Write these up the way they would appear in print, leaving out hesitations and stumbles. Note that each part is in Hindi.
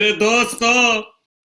मेरे दोस्तों,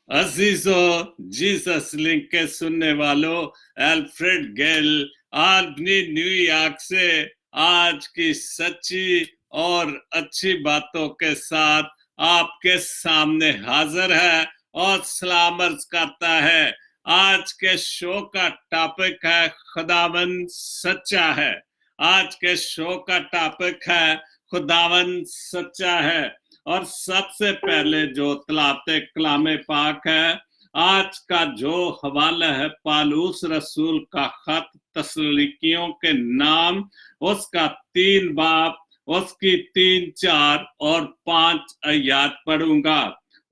अजीजों, जीसस लिंक के सुनने वालों, अल्फ्रेड गेल आल्बनी न्यूयॉर्क से आज की सच्ची और अच्छी बातों के साथ आपके सामने हाजिर है और सलाम अर्ज करता है। आज के शो का टॉपिक है खुदावंद सच्चा है। आज के शो का टॉपिक है खुदावंद सच्चा है। और सबसे पहले जो तलाते कलामे पाक है, आज का जो हवाला है पालूस रसूल का खत तस्सलुनीकियों के नाम, उसका 3 बाब, उसकी 3, 4 और 5 आयत पढ़ूंगा।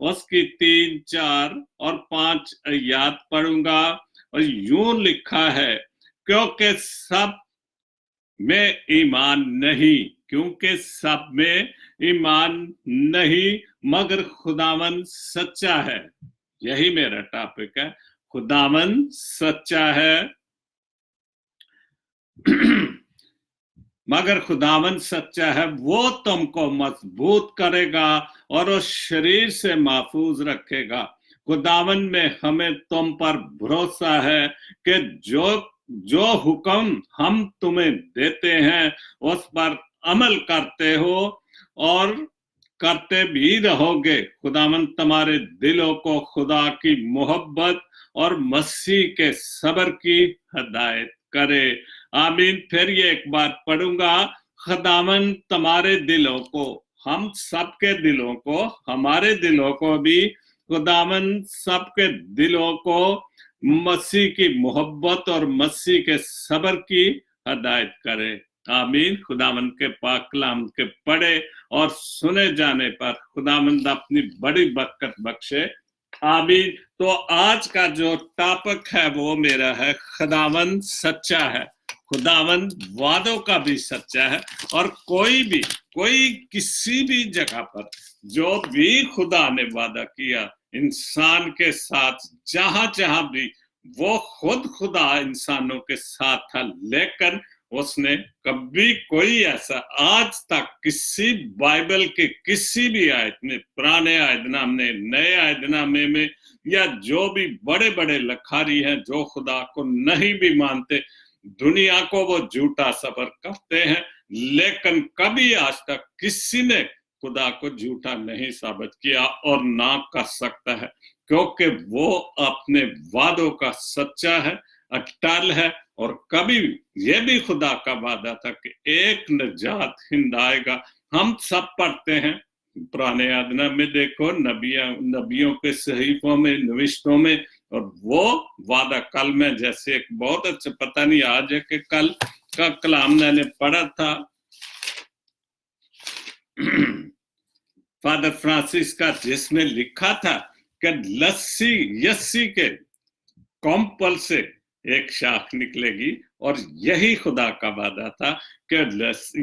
उसकी 3, 4 और 5 आयत पढ़ूंगा। और यूं लिखा है, क्योंकि सब में ईमान नहीं, क्योंकि सब में ईमान नहीं, मगर खुदावंद सच्चा है। यही मेरा टॉपिक है, खुदावंद सच्चा है। मगर खुदावंद सच्चा है, वो तुमको मजबूत करेगा और उस शरीर से महफूज रखेगा। खुदावंद में हमें तुम पर भरोसा है कि जो हुक्म हम तुम्हें देते हैं उस पर अमल करते हो और करते भी रहोगे। खुदावंद तुम्हारे दिलों को खुदा की मोहब्बत और मसीह के सब्र की हिदायत करे। आमीन। फिर ये एक बार पढ़ूंगा, खुदावंद तुम्हारे दिलों को, हम सबके दिलों को, हमारे दिलों को भी खुदावंद सबके दिलों को मसीह की मोहब्बत और मसीह के सब्र की हिदायत करे। आमीन। खुदावंद के पाक कलाम के पढ़े और सुने जाने पर खुदावंद अपनी बड़ी बरकत बख्शे। आमीन। तो आज का जो टॉपिक है वो मेरा है, खुदावंद सच्चा है। खुदावंद वादों का भी सच्चा है। और कोई किसी भी जगह पर जो भी खुदा ने वादा किया इंसान के साथ, जहां भी, वो खुद खुदा इंसानों के साथ था, लेकिन उसने कभी कोई ऐसा आज तक किसी बाइबल के किसी भी आयत में, पुराने आयतनामे, नए आयतनामे में, या जो भी बड़े बड़े लखारी हैं जो खुदा को नहीं भी मानते, दुनिया को वो झूठा सबर करते हैं, लेकिन कभी आज तक किसी ने खुदा को झूठा नहीं साबित किया और ना कर सकता है, क्योंकि वो अपने वादों का सच्चा है, अटल है। और कभी ये भी खुदा का वादा था कि एक निजात हिंद आएगा। हम सब पढ़ते हैं पुराने आदना में, देखो नबियों के सहीफों में, नविश्तों में, और वो वादा कल में, जैसे एक बहुत अच्छा, पता नहीं आज है कि कल का कलाम मैंने पढ़ा था फादर फ्रांसिस का, जिसमें लिखा था कि यस्सी के कॉम्पल से एक शाख निकलेगी। और यही खुदा का वादा था कि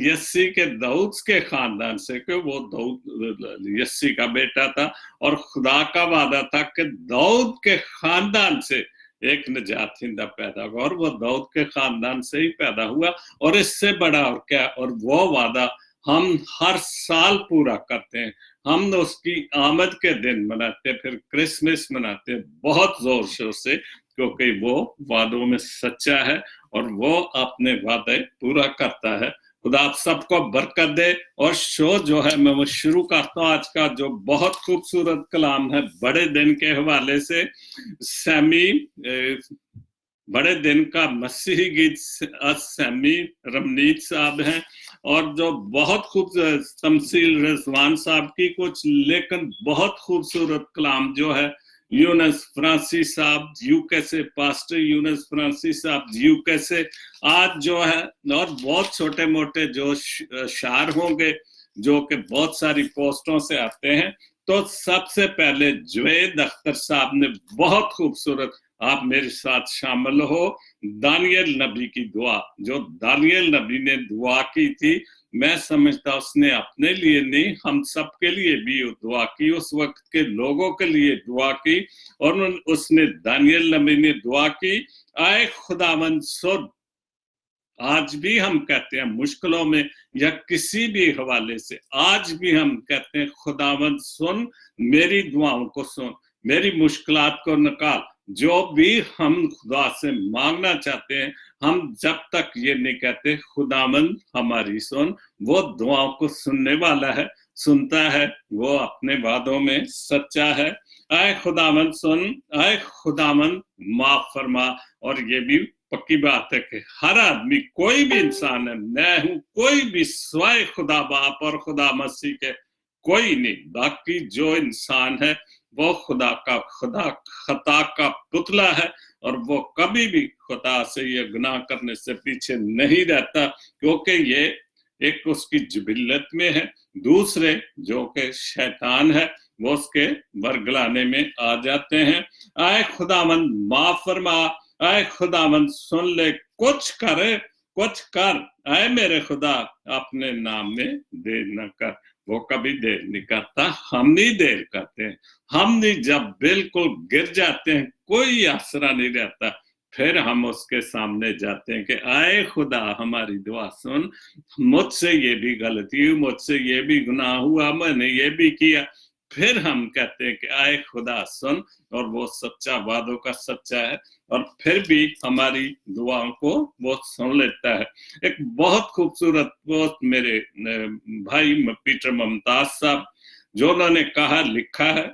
यस्सी के दाऊद के खानदान से, कि वो दाऊद यस्सी का बेटा था, और खुदा का वादा था कि दाऊद के खानदान से एक निजात हिंदा पैदा होगा, और वो दाऊद के खानदान से ही पैदा हुआ। और इससे बड़ा और क्या, और वो वादा हम हर साल पूरा करते हैं। हम उसकी आमद के दिन मनाते, फिर क्रिसमस मनाते बहुत जोर शोर से, क्योंकि वो वादों में सच्चा है और वो अपने वादे पूरा करता है। खुदा आप सबको बरकत दे। और शो जो है मैं वो शुरू करता हूँ आज का, जो बहुत खूबसूरत कलाम है बड़े दिन के हवाले से। सैमी बड़े दिन का मसीही गीत सैमी रमनीत साहब हैं, और जो बहुत खूब तमसील रिजवान साहब की कुछ, लेकिन बहुत खूबसूरत कलाम जो है यूनस फ्रांसिस साहब यूके से, पास्टर यूनस फ्रांसिस साहब यूके से आज जो है, और बहुत छोटे मोटे जो शार होंगे जो कि बहुत सारी पोस्टों से आते हैं। तो सबसे पहले जुवेद अख्तर साहब ने बहुत खूबसूरत, आप मेरे साथ शामिल हो, दानियल नबी की दुआ, जो दानियल नबी ने दुआ की थी, मैं समझता उसने अपने लिए नहीं, हम सब के लिए भी दुआ की, उस वक्त के लोगों के लिए दुआ की। और उसने दानियल नबी ने दुआ की, आए खुदावंद सुन, आज भी हम कहते हैं मुश्किलों में या किसी भी हवाले से, आज भी हम कहते हैं खुदावंद सुन, मेरी दुआओं को सुन, मेरी मुश्किलात को निकाल। जो भी हम खुदा से मांगना चाहते हैं, हम जब तक ये नहीं कहते खुदावंद हमारी सुन, वो दुआओं को सुनने वाला है, सुनता है, वो अपने वादों में सच्चा है। आए खुदावंद सुन, आए खुदावंद माफ फरमा। और ये भी पक्की बात है कि हर आदमी, कोई भी इंसान है, मैं हूं, कोई भी स्वाय खुदा बाप और खुदा मसीह के कोई नहीं, बाकी जो इंसान है वो खुदा खता का पुतला है, और वो कभी भी खुदा से ये गुनाह करने से पीछे नहीं रहता, क्योंकि ये एक उसकी जिबिल्लत में है। दूसरे जो कि शैतान है, वो उसके वर्गलाने में आ जाते हैं। आए खुदावंद माफ फरमा, आए खुदावंद सुन ले, कुछ कर, आए मेरे खुदा अपने नाम में देर न कर। वो कभी देर नहीं करता, हम नहीं देर करते हैं। हम नहीं, जब बिल्कुल गिर जाते हैं, कोई आसरा नहीं रहता, फिर हम उसके सामने जाते हैं कि आए खुदा हमारी दुआ सुन, मुझसे ये भी गलती हुई, मुझसे ये भी गुनाह हुआ, मैंने ये भी किया। फिर हम कहते हैं कि आए खुदा सुन, और वो सच्चा, वादों का सच्चा है, और फिर भी हमारी दुआओं को वो सुन लेता है। एक बहुत खूबसूरत पोस्ट मेरे भाई पीटर मुमताज साहब, जो उन्होंने कहा, लिखा है,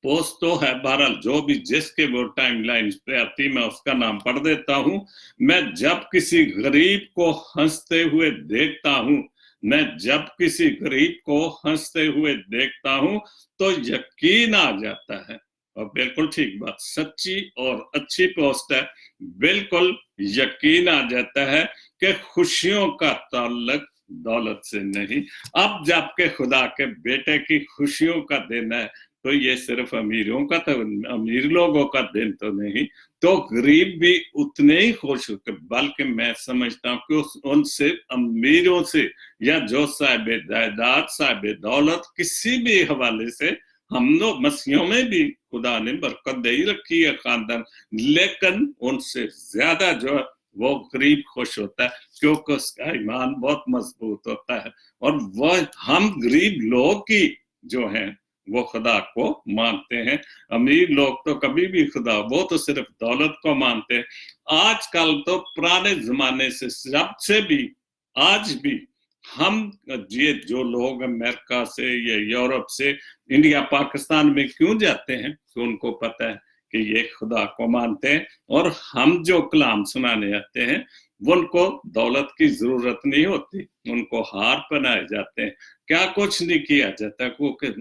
पोस्ट तो है, बहरहाल जो भी जिसके वो टाइमलाइन पे आती, मैं उसका नाम पढ़ देता हूं। मैं जब किसी गरीब को हंसते हुए देखता हूं, मैं जब किसी गरीब को हंसते हुए देखता हूं तो यकीन आ जाता है। और बिल्कुल ठीक बात, सच्ची और अच्छी पोस्ट है। बिल्कुल यकीन आ जाता है कि खुशियों का ताल्लुक दौलत से नहीं। अब जबकि खुदा के बेटे की खुशियों का दिन है, तो ये सिर्फ अमीरों का, तो अमीर लोगों का दिन तो नहीं, तो गरीब भी उतने ही खुश होते। बल्कि मैं समझता हूँ कि उनसे, अमीरों से, या जो साहिब जायदाद, साहिब दौलत, किसी भी हवाले से, हम लोग मसीहों में भी खुदा ने बरकत दे ही रखी है खानदान, लेकिन उनसे ज्यादा जो है वो गरीब खुश होता है, क्योंकि उसका ईमान बहुत मजबूत होता है। और वह हम गरीब लोग की जो है वो खुदा को मानते हैं। अमीर लोग तो कभी भी खुदा, वो तो सिर्फ दौलत को मानते हैं। आजकल तो पुराने जमाने से, सबसे भी, आज भी हम ये जो लोग अमेरिका से या यूरोप से इंडिया पाकिस्तान में क्यों जाते हैं, तो उनको पता है कि ये खुदा को मानते हैं। और हम जो कलाम सुनाने आते हैं, उनको दौलत की जरूरत नहीं होती, उनको हार पहनाए जाते हैं, क्या कुछ नहीं किया जाता। क्योंकि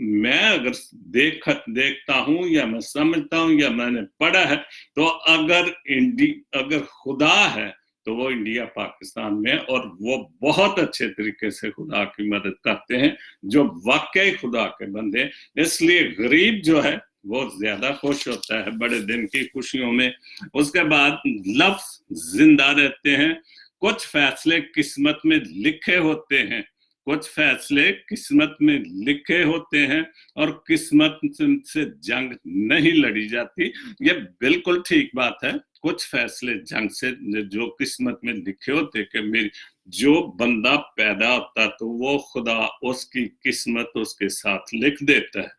मैं अगर देखता हूं, या मैं समझता हूं, या मैंने पढ़ा है, तो अगर खुदा है तो वो इंडिया पाकिस्तान में, और वो बहुत अच्छे तरीके से खुदा की मदद करते हैं, जो वाकई खुदा के बंदे। इसलिए गरीब जो है वो ज्यादा खुश होता है बड़े दिन की खुशियों में। उसके बाद लफ्ज जिंदा रहते हैं। कुछ फैसले किस्मत में लिखे होते हैं, कुछ फैसले किस्मत में लिखे होते हैं, और किस्मत से जंग नहीं लड़ी जाती। ये बिल्कुल ठीक बात है। कुछ फैसले जंग से, जो किस्मत में लिखे होते कि मेरी, जो बंदा पैदा होता तो वो खुदा उसकी किस्मत उसके साथ लिख देता है।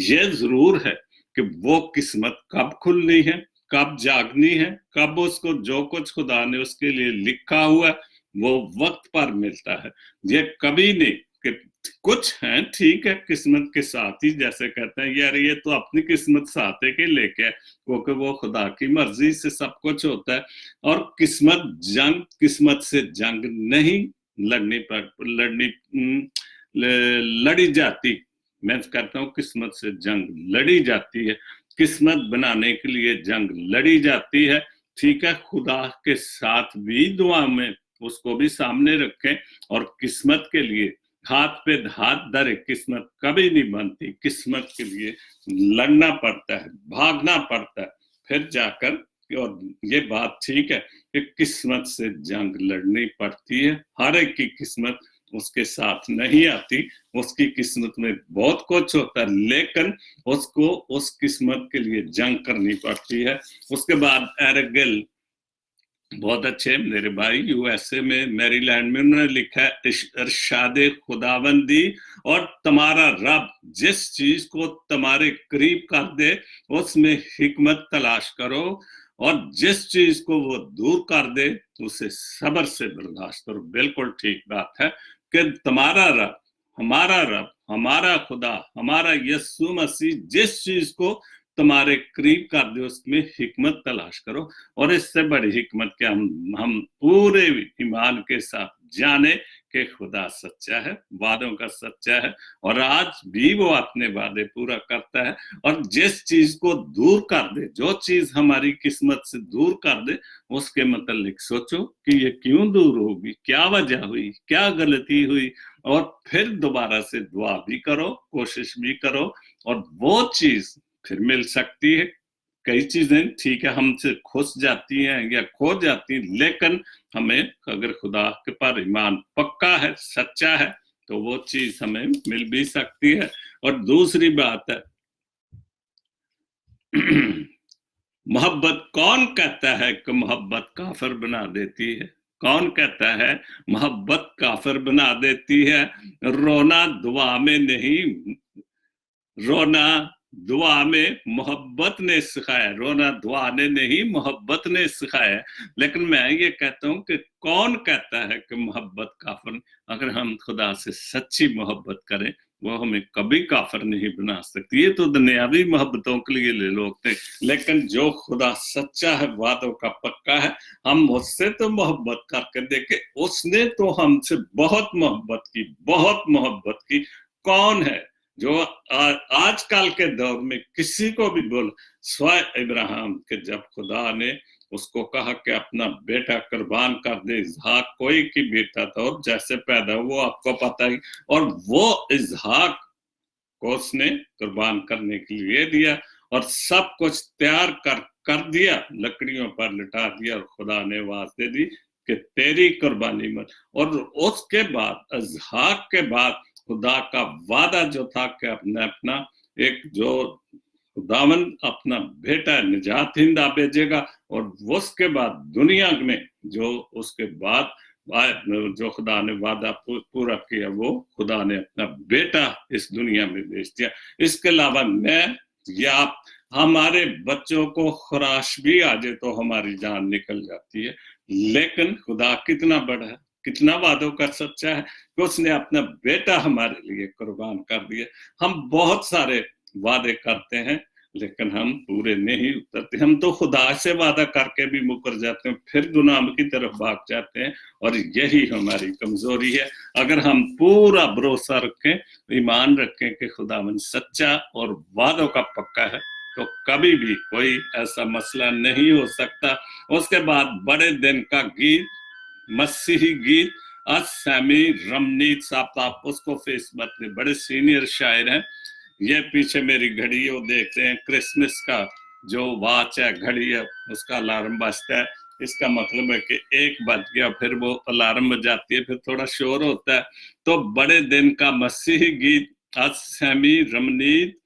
ये जरूर है कि वो किस्मत कब खुलनी है, कब जागनी है, कब उसको जो कुछ खुदा ने उसके लिए लिखा हुआ है वो वक्त पर मिलता है। ये कभी नहीं कि कुछ है ठीक है किस्मत के साथ ही, जैसे कहते हैं यार ये तो अपनी किस्मत साथ है कि लेके, क्योंकि वो खुदा की मर्जी से सब कुछ होता है। और किस्मत से जंग नहीं लड़ी जाती। मैं कहता हूँ किस्मत से जंग लड़ी जाती है, किस्मत बनाने के लिए जंग लड़ी जाती है। ठीक है, खुदा के साथ भी दुआ में उसको भी सामने रखें, और किस्मत के लिए हाथ पे हाथ धरे, किस्मत कभी नहीं बनती। किस्मत के लिए लड़ना पड़ता है, भागना पड़ता है, फिर जाकर। और ये बात ठीक है कि किस्मत से जंग लड़नी पड़ती है। हर एक की किस्मत उसके साथ नहीं आती, उसकी किस्मत में बहुत कुछ होता है, लेकिन उसको उस किस्मत के लिए जंग करनी पड़ती है। उसके बाद एरगिल बहुत अच्छे मेरे भाई यूएसए में मैरीलैंड में उन्होंने लिखा है इरशाद खुदाबंदी, और तुम्हारा रब जिस चीज को तुम्हारे करीब कर दे उसमें हिकमत तलाश करो, और जिस चीज को वो दूर कर दे उसे सब्र से बर्दाश्त करो। बिल्कुल ठीक बात है कि तुम्हारा रब, हमारा खुदा, हमारा यीशु मसीह जिस चीज को तुम्हारे करीब कर दे उसमें हिकमत तलाश करो। और इससे बड़ी हिकमत क्या, हम पूरे ईमान के साथ जाने कि खुदा सच्चा है, वादों का सच्चा है, और आज भी वो अपने वादे पूरा करता है। और जिस चीज को दूर कर दे, जो चीज हमारी किस्मत से दूर कर दे, उसके मतलब सोचो कि ये क्यों दूर होगी, क्या वजह हुई, क्या गलती हुई, और फिर दोबारा से दुआ भी करो, कोशिश भी करो, और वो चीज फिर मिल सकती है। कई चीजें ठीक है हमसे खुस जाती हैं या खो जाती हैं, लेकिन हमें अगर खुदा के पर ईमान पक्का है, सच्चा है, तो वो चीज हमें मिल भी सकती है। और दूसरी बात है मोहब्बत, कौन कहता है कि मोहब्बत काफिर बना देती है? कौन कहता है मोहब्बत काफिर बना देती है? रोना दुआ में नहीं, रोना दुआ में मोहब्बत ने सिखाया, रोना दुआ ने नहीं मोहब्बत ने सिखाया। लेकिन मैं ये कहता हूं कि कौन कहता है कि मोहब्बत काफिर? अगर हम खुदा से सच्ची मोहब्बत करें वो हमें कभी काफिर नहीं बना सकती। ये तो दुनियावी मोहब्बतों के लिए ले लोग थे, लेकिन जो खुदा सच्चा है, वादों का पक्का है, हम उससे तो मोहब्बत करके देखे, उसने तो हमसे बहुत मोहब्बत की, बहुत मोहब्बत की। कौन है जो आजकल के दौर में किसी को भी बोल, स्वयं इब्राहिम के जब खुदा ने उसको कहा कि अपना बेटा कुर्बान कर दे, इसहाक कोई की बेटा था और जैसे पैदा वो आपको पता ही, और वो इसहाक को उसने कुर्बान करने के लिए दिया और सब कुछ तैयार कर दिया, लकड़ियों पर लिटा दिया, और खुदा ने आवाज दे दी कि तेरी कुर्बानी मत। और उसके बाद इसहाक के बाद खुदा का वादा जो था कि अपना एक जो खुदावन अपना बेटा निजात हिंदा भेजेगा, और उसके बाद दुनिया में जो उसके बाद जो खुदा ने वादा पूरा किया, वो खुदा ने अपना बेटा इस दुनिया में भेज दिया। इसके अलावा मैं या हमारे बच्चों को खराश भी आ जाए तो हमारी जान निकल जाती है, लेकिन खुदा कितना बड़ा है, कितना वादों का सच्चा है कि उसने अपना बेटा हमारे लिए कुर्बान कर दिया। हम बहुत सारे वादे करते हैं लेकिन हम पूरे नहीं उतरते। हम तो खुदा से वादा करके भी मुकर जाते हैं, फिर गुनाह की तरफ भाग जाते हैं, और यही हमारी कमजोरी है। अगर हम पूरा भरोसा रखें, ईमान रखें कि खुदावन सच्चा और वादों का पक्का है, तो कभी भी कोई ऐसा मसला नहीं हो सकता। उसके बाद बड़े दिन का गीत, मसीही गीत, असैमी रमनीत साहब, आप उसको फेसबुक पे बड़े सीनियर शायर हैं। ये पीछे मेरी घड़ी है, वो देख रहे हैं, क्रिसमस का जो वॉच है, घड़ी है, उसका अलार्म बजता है। इसका मतलब है कि 1 बज गया, फिर वो अलार्म बजाती है, फिर थोड़ा शोर होता है। तो बड़े दिन का मसीही गीत, असैमी रमनीत,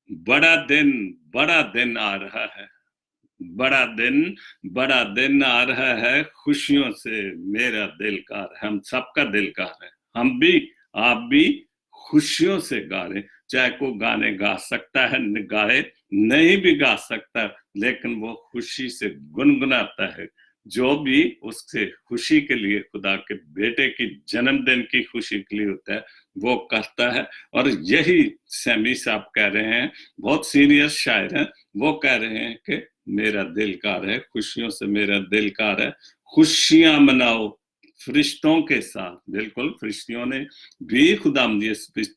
बड़ा दिन आ रहा है, बड़ा दिन आ रहा है, खुशियों से मेरा दिल कार है। हम सबका दिल कार है, हम भी, आप भी खुशियों से गा रहे। चाहे को गाने गा सकता है, गाए नहीं भी गा सकता, लेकिन वो खुशी से गुनगुनाता है। जो भी उससे खुशी के लिए, खुदा के बेटे की जन्मदिन की खुशी के लिए होता है, वो करता है। और यही सैमी साहब कह रहे हैं, बहुत सीनियर शायर हैं, वो कह रहे हैं कि मेरा दिल कार है, खुशियों से मेरा दिल कार है, खुशियां मनाओ फरिश्तों के साथ। बिल्कुल, फरिश्तों ने भी खुदावंद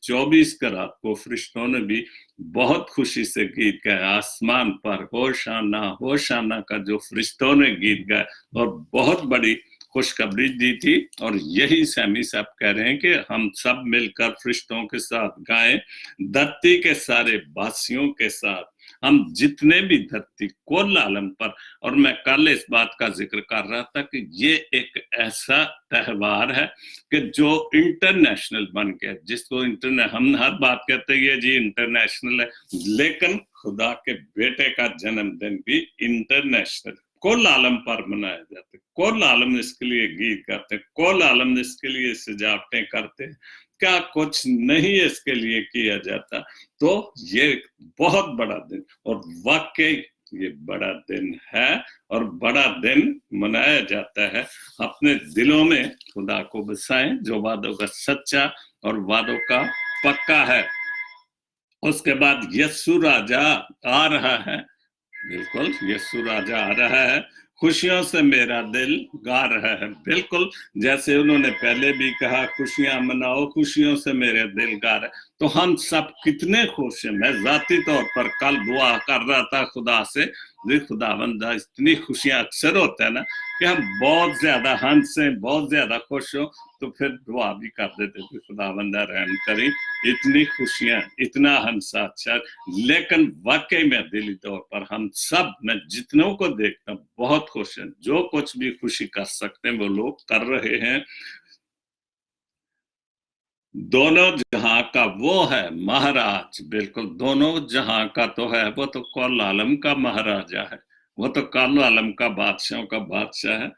24 का रात को फरिश्तों ने भी बहुत खुशी से गीत गाया। आसमान पर होशाना होशाना का जो फरिश्तों ने गीत गाया और बहुत बड़ी खुशखबरी दी थी। और यही सैमी साहब कह रहे हैं कि हम सब मिलकर फरिश्तों के साथ गाएं, धरती के सारे वासियों के साथ, हम जितने भी धरती कुल आलम पर। और मैं कल इस बात का जिक्र कर रहा था कि ये एक ऐसा त्योहार है कि जो इंटरनेशनल बन गया, जिसको हम हर बात कहते हैं ये जी इंटरनेशनल है, लेकिन खुदा के बेटे का जन्मदिन भी इंटरनेशनल कुल आलम पर मनाया जाता है, कुल आलम इसके लिए गीत गाते हैं, कुल आलम इसके लिए सजावटें करते हैं, क्या कुछ नहीं इसके लिए किया जाता। तो ये बहुत बड़ा दिन, और वाकई ये बड़ा दिन है, और बड़ा दिन मनाया जाता है। अपने दिलों में खुदा को बसाएं जो वादों का सच्चा और वादों का पक्का है। उसके बाद यस्सु राजा आ रहा है, बिल्कुल यस्सु राजा आ रहा है, खुशियों से मेरा दिल गा रहा है। बिल्कुल जैसे उन्होंने पहले भी कहा, खुशियां मनाओ, खुशियों से मेरे दिल गा रहा है। तो हम सब कितने खुश हैं। मैं जाती तौर पर कल दुआ कर रहा था खुदा से, खुदावंदा इतनी खुशियां अक्सर होता है ना कि हम बहुत ज्यादा हंसे, बहुत ज्यादा खुश हो, तो फिर दुआ भी कर देते थे, खुदावंदा रहम करी, इतनी खुशियां, इतना हंसा अच्छा। लेकिन वाकई में दिली तौर पर हम सब, मैं जितनों को देखता हूँ बहुत खुश हैं, जो कुछ भी खुशी कर सकते हैं वो लोग कर रहे हैं। दोनों जहां का वो है महाराज, बिल्कुल दोनों जहां का तो है, वो तो कुल आलम का महाराजा है, वो तो कुल आलम का बादशाहों का बादशाह है।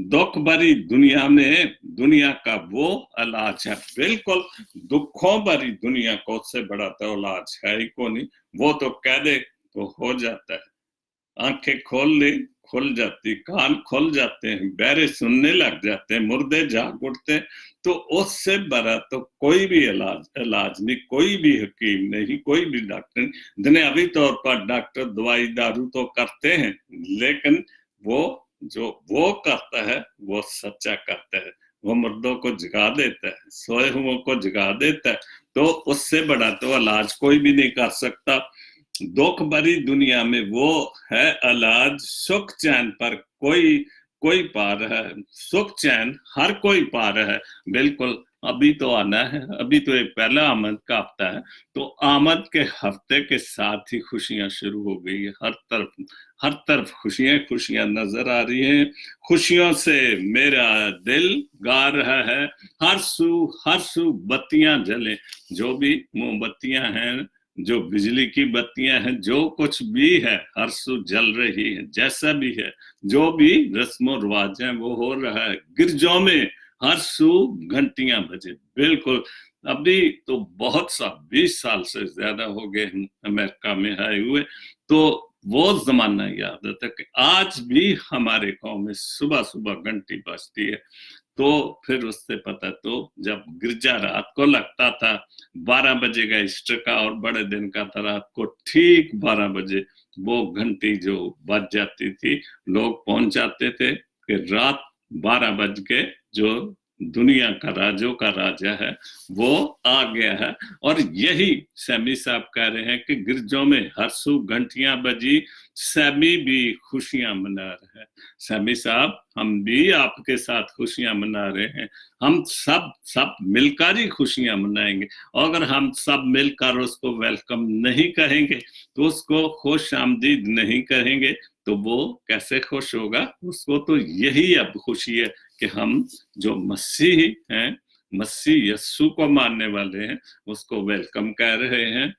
दुख भरी दुनिया में दुनिया का वो इलाज है, बिल्कुल दुखों भरी दुनिया को उससे बड़ा तो इलाज है ही को नहीं। वो तो कह दे तो हो जाता है, आंखें खोल ले खुल जाती, कान खुल जाते हैं, बहरे सुनने लग जाते हैं, मुर्दे जाग उठते। तो उससे बड़ा तो कोई भी इलाज नहीं, कोई भी हकीम नहीं, कोई भी डॉक्टर। दुनियावी तौर पर डॉक्टर दवाई दारू तो करते हैं, लेकिन वो जो वो करता है वो सच्चा करता है, वो मुर्दों को जगा देता है, सोए हुओं को जगा देता है। तो उससे बड़ा तो इलाज कोई भी नहीं कर सकता। दुख भरी दुनिया में वो है इलाज, सुख चैन पर कोई कोई पार है, सुख चैन हर कोई पार है। बिल्कुल अभी तो आना है, अभी तो एक पहला आमद का हफ्ता है, तो आमद के हफ्ते के साथ ही खुशियां शुरू हो गई है। हर तरफ खुशियां खुशियां नजर आ रही हैं। खुशियों से मेरा दिल गा रहा है, हर सू बत्तियां जले, जो भी मोमबत्तियां हैं, जो बिजली की बत्तियां हैं, जो कुछ भी है, हर सू जल रही है। जैसा भी है, जो भी रस्मों रिवाज है वो हो रहा है। गिरजों में हर सू घंटियां बजे। बिल्कुल अभी तो बहुत सा 20 साल से ज्यादा हो गए अमेरिका में आए हुए, तो वो जमाना याद आता कि आज भी हमारे गांव में सुबह सुबह घंटी बजती है। तो फिर उससे पता, तो जब गिरजा रात को लगता था 12 बजे का ईस्टर का और बड़े दिन का था, रात को ठीक 12 बजे वो घंटी जो बज जाती थी, लोग पहुंच जाते थे कि रात 12 बज के जो दुनिया का राजों का राजा है वो आ गया है। और यही सैमी साहब कह रहे हैं कि गिरजों में हरसू घंटियां बजी, सैमी भी खुशियां मना रहे हैं। सैमी साहब, हम भी आपके साथ खुशियां मना रहे हैं, हम सब मिलकर ही खुशियां मनाएंगे। और अगर हम सब मिलकर उसको वेलकम नहीं कहेंगे, तो उसको खुश आमदीद नहीं कहेंगे, तो वो कैसे खुश होगा। उसको तो यही अब खुशी है कि हम जो मसीह हैं, मसीह यस्सु को मानने वाले हैं, उसको वेलकम कह रहे हैं।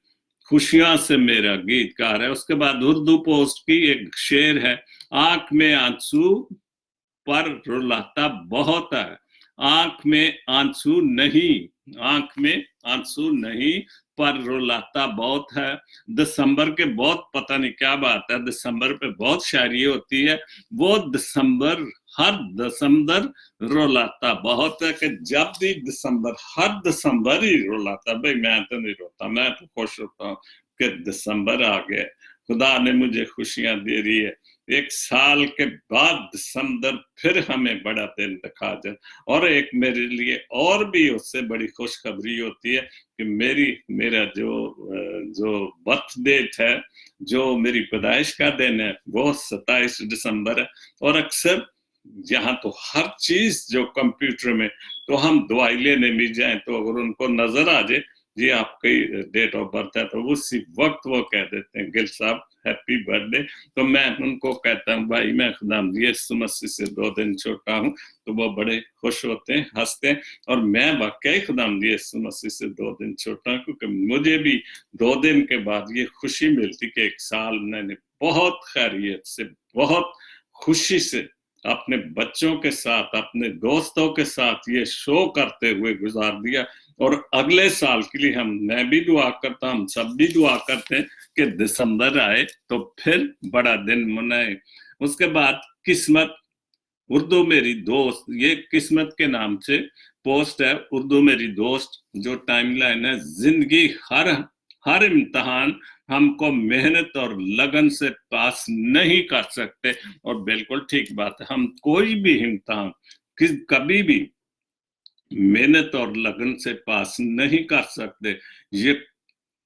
खुशियां से मेरा गीत गा रहा है। उसके बाद उर्दू पोस्ट की एक शेर है, आंख में आंसू पर रुलाता बहुत है, आंख में आंसू नहीं, आंख में आंसू नहीं पर रुलाता बहुत है। दिसंबर के बहुत पता नहीं क्या बात है, दिसंबर पे बहुत शायरी होती है, वो दिसंबर हर दिसंबर रुलाता बहुत है, कि जब भी दिसंबर, हर दिसंबर ही रुलाता। भाई मैं तो नहीं रोता, मैं तो खुश होता हूँ कि दिसंबर आ गया, खुदा ने मुझे खुशियां दे रही है। एक साल के बाद दिसंबर फिर हमें बड़ा दिन दिखा जाए। और एक मेरे लिए और भी उससे बड़ी खुशखबरी होती है कि मेरा जो बर्थ डेट है, जो मेरी पैदाइश का दिन है, वो 27 दिसंबर है। और अक्सर यहाँ तो हर चीज जो कंप्यूटर में, तो हम दवाई लेने भी जाए तो अगर उनको नजर आ जाए जी आपकी डेट ऑफ बर्थ है, तो उसी वक्त वो कह देते हैं गिल साहब हैप्पी बर्थडे। तो मैं उनको कहता हूँ भाई मैं खुदावंद यीशु मसीह से 2 दिन छोटा हूँ, तो वो बड़े खुश होते हैं, हंसते हैं। और मैं वाकई खुदावंद यीशु मसीह से 2 दिन छोटा हूँ, क्योंकि मुझे भी 2 दिन के बाद ये खुशी मिलती कि एक साल मैंने बहुत खैरियत से, बहुत खुशी से अपने बच्चों के साथ, अपने दोस्तों के साथ ये शो करते हुए गुजार दिया। और अगले साल के लिए मैं भी दुआ करता हूं, हम सब भी दुआ करते हैं कि दिसंबर आए तो फिर बड़ा दिन मनाए। उसके बाद किस्मत उर्दू मेरी दोस्त, ये किस्मत के नाम से पोस्ट है, उर्दू मेरी दोस्त, जो टाइमलाइन है। जिंदगी हर इम्तिहान हमको मेहनत और लगन से पास नहीं कर सकते। और बिल्कुल ठीक बात है, हम कोई भी इम्तिहान कभी भी मेहनत और लगन से पास नहीं कर सकते। ये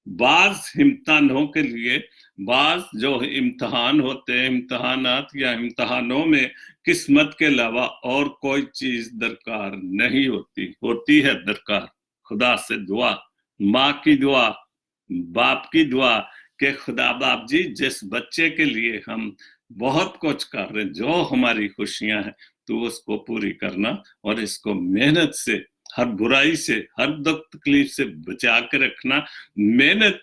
बाज इम्तिहानों के लिए, बाज जो इम्तिहान होते हैं, इम्तिहानात या इम्तिहानों में किस्मत के अलावा और कोई चीज दरकार नहीं होती है दरकार खुदा से दुआ, माँ की दुआ, बाप की दुआ, कि खुदा बाप जी जिस बच्चे के लिए हम बहुत कुछ कर रहे हैं, जो हमारी खुशियां हैं, तो उसको पूरी करना और इसको मेहनत से, हर बुराई से, हर दुख तकलीफ से बचा के रखना। मेहनत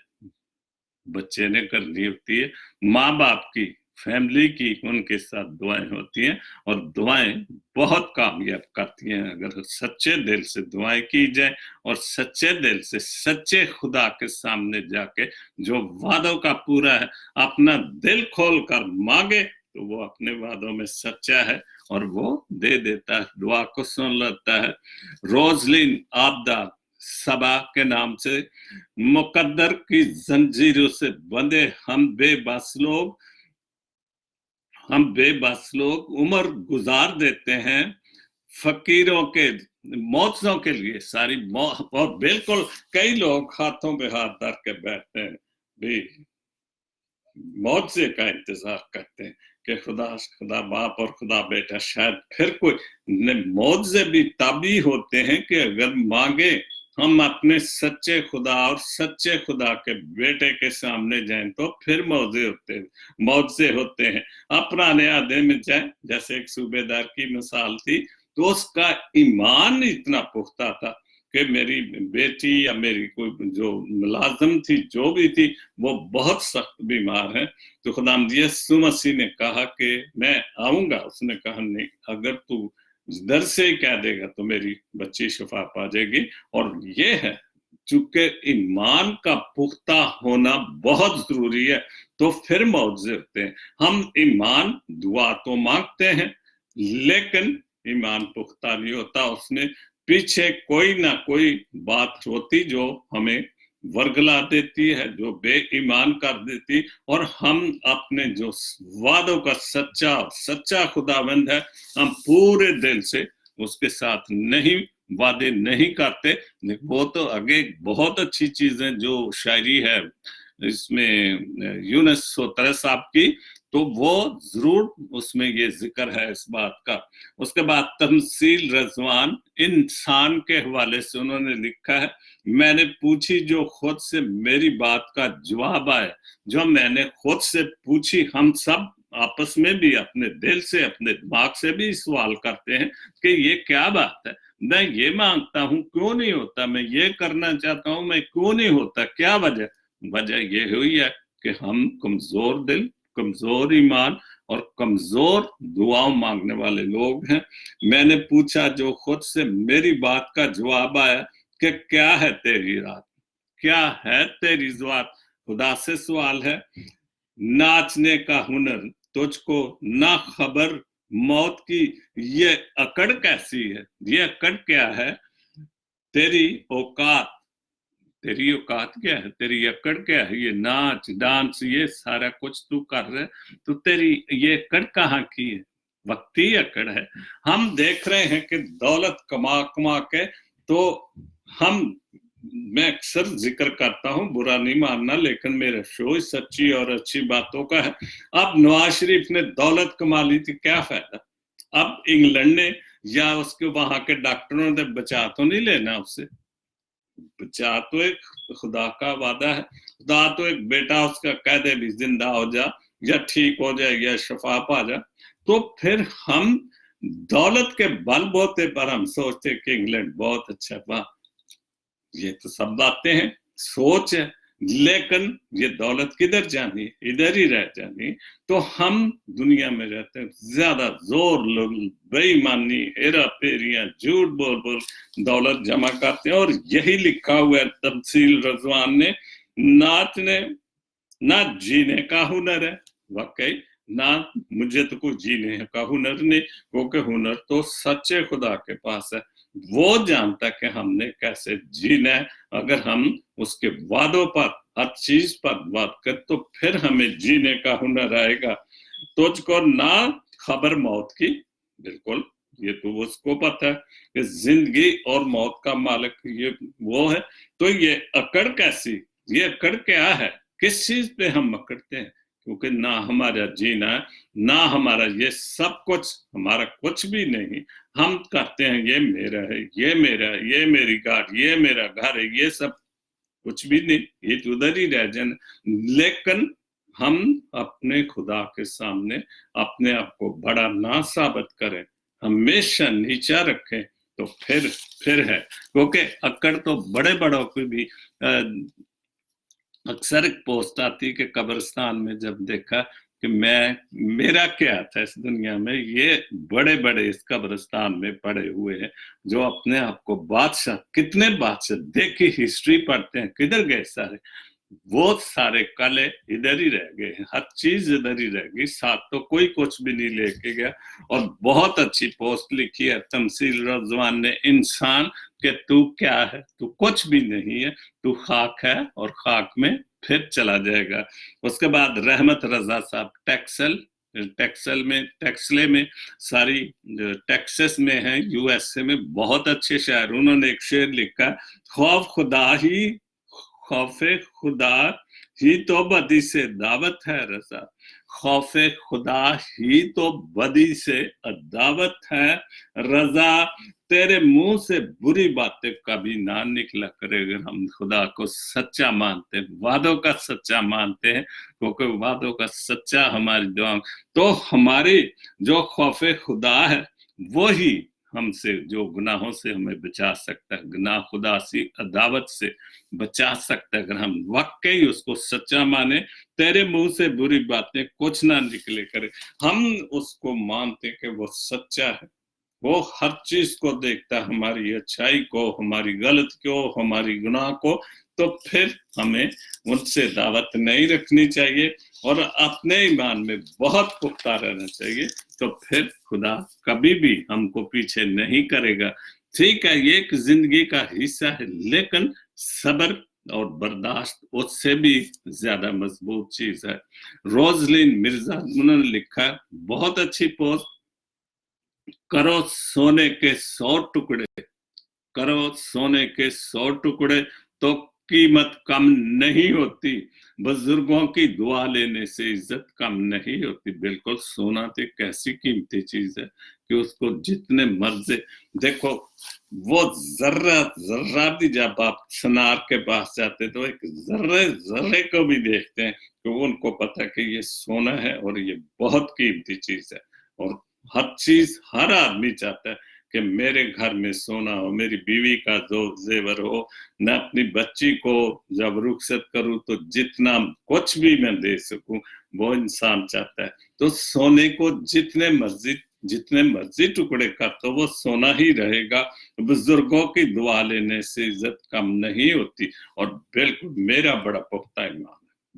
बच्चे ने करनी होती है, माँ बाप की, फैमिली की, उनके साथ दुआएं होती हैं और दुआएं बहुत कामयाब करती हैं अगर सच्चे दिल से दुआएं की जाए और सच्चे दिल से सच्चे खुदा के सामने जाके जो वादों का पूरा है अपना दिल खोल कर मांगे तो वो अपने वादों में सच्चा है और वो दे देता है, दुआ को सुन लेता है। रोजलिन आबदा सबा के नाम से, मुकद्दर की जंजीरों से बंधे हम बेबस लोग उम्र गुजार देते हैं फकीरों के मौजों के लिए सारी और बिल्कुल कई लोग हाथों पे हाथ धर के बैठते हैं भी, मौजे का इंतजार करते हैं कि खुदा बाप और खुदा बेटा शायद फिर कोई। मौजे भी तभी होते हैं कि अगर मांगे हम अपने सच्चे खुदा और सच्चे खुदा के बेटे के सामने जाएं तो फिर मौजे होते हैं। अब पुराने आदे में जाए, जैसे एक सूबेदार की मिसाल थी, तो उसका ईमान इतना पुख्ता था कि मेरी बेटी या मेरी कोई जो मुलाजिम थी, जो भी थी, वो बहुत सख्त बीमार है, तो खुदावंद यीशु मसीह ने कहा कि मैं आऊंगा। उसने कहा नहीं, अगर तू दर से ही कह देगा तो मेरी बच्ची शिफा पा जाएगी। और ये है, चूंकि ईमान का पुख्ता होना बहुत जरूरी है, तो फिर मौजे होते हैं। हम ईमान दुआ तो मांगते हैं लेकिन ईमान पुख्ता नहीं होता, उसमें पीछे कोई ना कोई बात होती जो हमें वर्गला देती है, जो बेईमान कर देती, और हम अपने जो वादों का सच्चा खुदावंद है, हम पूरे दिल से उसके साथ नहीं वादे नहीं करते। वो तो आगे बहुत अच्छी चीजें जो शायरी है इसमें यूनुस सोतरा साहब की, तो वो जरूर उसमें ये जिक्र है इस बात का। उसके बाद तमसील रजवान इंसान के हवाले से उन्होंने लिखा है, मैंने पूछी जो खुद से मेरी बात का जवाब आए, जो मैंने खुद से पूछी। हम सब आपस में भी अपने दिल से, अपने दिमाग से भी सवाल करते हैं कि ये क्या बात है, मैं ये मांगता हूं क्यों नहीं होता, मैं ये करना चाहता हूं मैं क्यों नहीं होता, क्या वजह ये हुई है कि हम कमजोर दिल, कमजोर ईमान और कमजोर दुआओं मांगने वाले लोग हैं। मैंने पूछा जो खुद से मेरी बात का जवाब आया कि क्या है तेरी रात, क्या है तेरी बात। खुदा से सवाल है, नाचने का हुनर तुझको ना खबर मौत की, ये अकड़ कैसी है, ये अकड़ क्या है, तेरी औकात क्या है, तेरी अकड़ क्या है, ये नाच डांस ये सारा कुछ तू कर रहे, तो तेरी ये अकड़ कहाँ की है, वक्ती अकड़ है। हम देख रहे हैं कि दौलत कमा कमा के, तो मैं अक्सर जिक्र करता हूं, बुरा नहीं मानना, लेकिन मेरा शो सच्ची और अच्छी बातों का है। अब नवाज शरीफ ने दौलत कमा ली थी, क्या फायदा, अब इंग्लैंड ने या उसके वहां के डॉक्टरों ने बचा तो नहीं लेना उससे, बचा तो एक खुदा का वादा है, खुदा तो एक बेटा उसका कह दे भी जिंदा हो जा या ठीक हो जाए या शफा पा जा, तो फिर हम दौलत के बलबूते पर हम सोचते कि इंग्लैंड बहुत अच्छा, वाह, ये तो सब बातें हैं, सोच है, लेकिन ये दौलत किधर जानी, इधर ही रह जानी। तो हम दुनिया में रहते हैं, ज्यादा जोर लोग बेईमानी, हेरा फेरियां, झूठ बोल बोल दौलत जमा करते हैं। और यही लिखा हुआ है तफसील रजवान ने, ना जीने का हुनर है, वाकई ना मुझे तो कुछ जीने का हुनर नहीं, क्योंकि हुनर तो सच्चे खुदा के पास है। वो जानता कि हमने कैसे जीना है। अगर हम उसके वादों पर, हर चीज पर बात कर, तो फिर हमें जीने का हुनर आएगा। तुझको ना खबर मौत की, बिल्कुल ये तो उसको पता है कि जिंदगी और मौत का मालिक ये वो है। तो ये अकड़ कैसी, ये अकड़ क्या है, किस चीज पे हम अकड़ते हैं? क्योंकि ना हमारा जीना, ना हमारा ये सब कुछ, हमारा कुछ भी नहीं। हम कहते हैं ये मेरा है, ये मेरा है, ये मेरी गाड़ी, ये मेरा घर है, ये सब कुछ भी नहीं, ये तो उधर ही रह जाना। लेकिन हम अपने खुदा के सामने अपने आप को बड़ा ना साबित करें, हमेशा नीचा रखें, तो फिर है। क्योंकि अक्कड़ तो बड़े बड़ों की भी अक्सर एक पोस्ट आती कि कब्रिस्तान में जब देखा कि मेरा क्या था इस दुनिया में, ये बड़े बड़े इस कब्रिस्तान में पड़े हुए हैं जो अपने आप को बादशाह, कितने बादशाह देखी हिस्ट्री पढ़ते हैं, किधर गए सारे? वो सारे कले इधर ही रह गए, हर चीज इधर ही रह गई, साथ तो कोई कुछ भी नहीं लेके गया। और बहुत अच्छी पोस्ट लिखी है तमसील रजवान ने, इंसान के तू क्या है, तू कुछ भी नहीं है, तू खाक है और खाक में फिर चला जाएगा। उसके बाद रहमत रजा साहब टेक्सले में सारी टेक्सास में है, यूएसए में, बहुत अच्छे शायर, उन्होंने एक शेर लिखा, खौफे खुदा ही तो बदी से दावत है रजा, खौफे खुदा ही तो बदी से दावत है रजा, तेरे मुंह से बुरी बातें कभी ना निकला करे। अगर हम खुदा को सच्चा मानते हैं, वादों का सच्चा मानते हैं, क्योंकि वादों का सच्चा हमारी दुआ, तो हमारी जो खौफे खुदा है वो ही हमसे, जो गुनाहों से हमें बचा सकता है, गुनाह खुदा सी अदावत से बचा सकता है, अगर हम वाकई उसको सच्चा माने। तेरे मुंह से बुरी बातें कुछ ना निकले करे, हम उसको मानते कि वो सच्चा है, वो हर चीज को देखता है, हमारी अच्छाई को, हमारी गलत को, हमारी गुनाह को। तो फिर हमें उनसे दावत नहीं रखनी चाहिए और अपने ईमान में बहुत पुख्ता रहना चाहिए, तो फिर खुदा कभी भी हमको पीछे नहीं करेगा। ठीक है, ये एक जिंदगी का हिस्सा है, लेकिन सब्र और बर्दाश्त उससे भी ज्यादा मजबूत चीज है। रोजलिन मिर्जा, उन्होंने लिखा बहुत अच्छी पोस्ट, करो सोने के 100 टुकड़े, करो सोने के 100 टुकड़े तो कीमत कम नहीं होती, बुजुर्गों की दुआ लेने से इज्जत कम नहीं होती। बिल्कुल, सोना तो कैसी कीमती चीज है कि उसको जितने मर्जी, देखो वो जर्रा भी, जब आप सुनार के पास जाते तो एक जर्रे को भी देखते हैं तो उनको पता है कि ये सोना है और ये बहुत कीमती चीज है। और हर चीज, हर आदमी चाहता है कि मेरे घर में सोना हो, मेरी बीवी का जो जेवर हो, मैं अपनी बच्ची को जब रुखसत करूं तो जितना कुछ भी मैं दे सकूं, वो इंसान चाहता है। तो सोने को जितने मर्जी टुकड़े कर, तो वो सोना ही रहेगा। बुजुर्गों की दुआ लेने से इज्जत कम नहीं होती। और बिल्कुल मेरा बड़ा पुख्ता ईमान है,